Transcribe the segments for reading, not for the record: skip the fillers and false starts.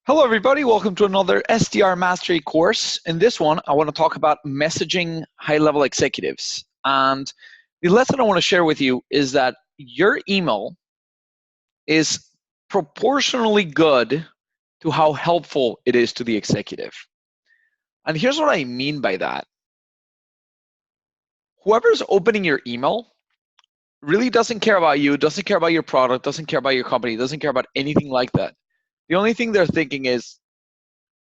Hello, everybody. Welcome to another SDR Mastery course. In this one, I want to talk about messaging high-level executives. And the lesson I want to share with you is that your email is proportionally good to how helpful it is to the executive. And here's what I mean by that. Whoever's opening your email really doesn't care about you, doesn't care about your product, doesn't care about your company, doesn't care about anything like that. The only thing they're thinking is,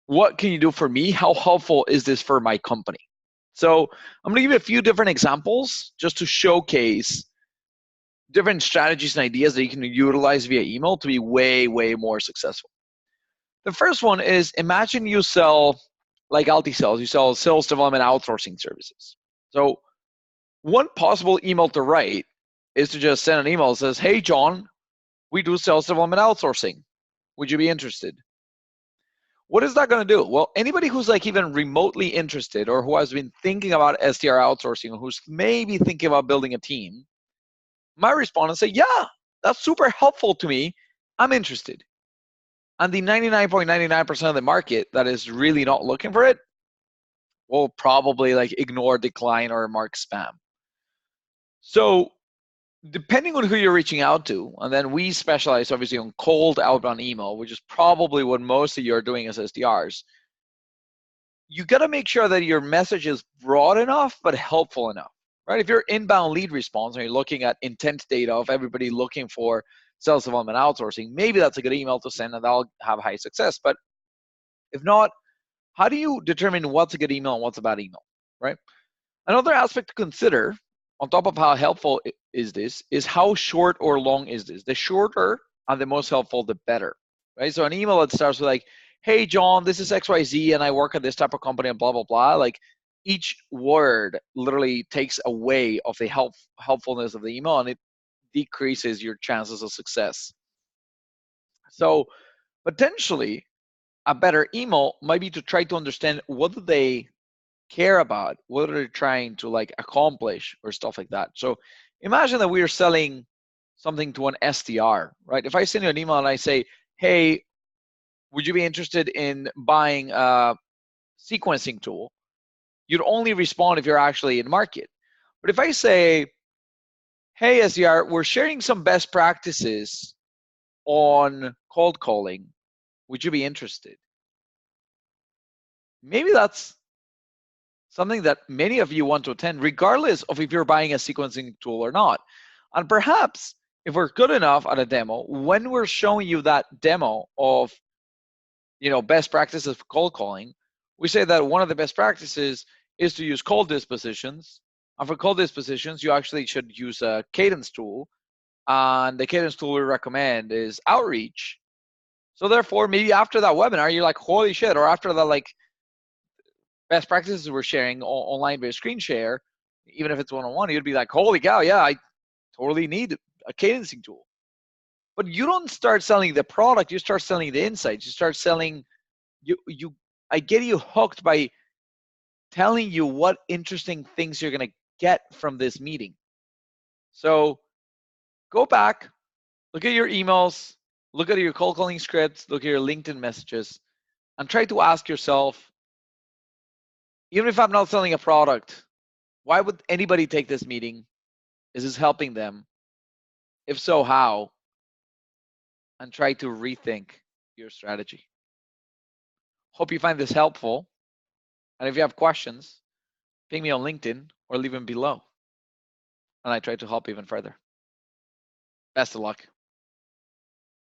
what can you do for me? How helpful is this for my company? So I'm going to give you a few different examples just to showcase different strategies and ideas that you can utilize via email to be way, way more successful. The first one is, imagine you sell, like AltiSales, you sell sales development outsourcing services. So one possible email to write is to just send an email that says, hey, John, we do sales development outsourcing. Would you be interested? What is that going to do? Well, anybody who's like even remotely interested or who has been thinking about SDR outsourcing, who's maybe thinking about building a team, might respond and say, yeah, that's super helpful to me. I'm interested. And the 99.99% of the market that is really not looking for it will probably like ignore, decline, or mark spam. So depending on who you're reaching out to, and then we specialize obviously on cold outbound email, which is probably what most of you are doing as SDRs. You got to make sure that your message is broad enough but helpful enough, right? If you're inbound lead response and you're looking at intent data of everybody looking for sales development outsourcing, maybe that's a good email to send and that'll have high success. But if not, how do you determine what's a good email and what's a bad email, right? Another aspect to consider on top of how helpful is this is how short or long is this. The shorter and the most helpful, the better, right? So an email that starts with like, hey, John, this is XYZ and I work at this type of company and blah, blah, blah. Like each word literally takes away of the helpfulness of the email and it decreases your chances of success. So potentially a better email might be to try to understand what do they care about, what are they trying to like accomplish or stuff like that. So imagine that we are selling something to an SDR, right? If I send you an email and I say, hey, would you be interested in buying a sequencing tool? You'd only respond if you're actually in market. But if I say, hey, SDR, we're sharing some best practices on cold calling, would you be interested? Maybe that's something that many of you want to attend, regardless of if you're buying a sequencing tool or not. And perhaps if we're good enough at a demo, when we're showing you that demo of best practices for cold calling, we say that one of the best practices is to use cold dispositions. And for cold dispositions, you actually should use a cadence tool. And the cadence tool we recommend is Outreach. So therefore, maybe after that webinar, you're like, holy shit, or after that, like, best practices we're sharing online via screen share, even if it's one-on-one, you'd be like, holy cow, yeah, I totally need a cadencing tool. But you don't start selling the product, you start selling the insights. You start selling, I get you hooked by telling you what interesting things you're going to get from this meeting. So go back, look at your emails, look at your cold calling scripts, look at your LinkedIn messages, and try to ask yourself, even if I'm not selling a product, why would anybody take this meeting? Is this helping them? If so, how? And try to rethink your strategy. Hope you find this helpful. And if you have questions, ping me on LinkedIn or leave them below. And I try to help even further. Best of luck.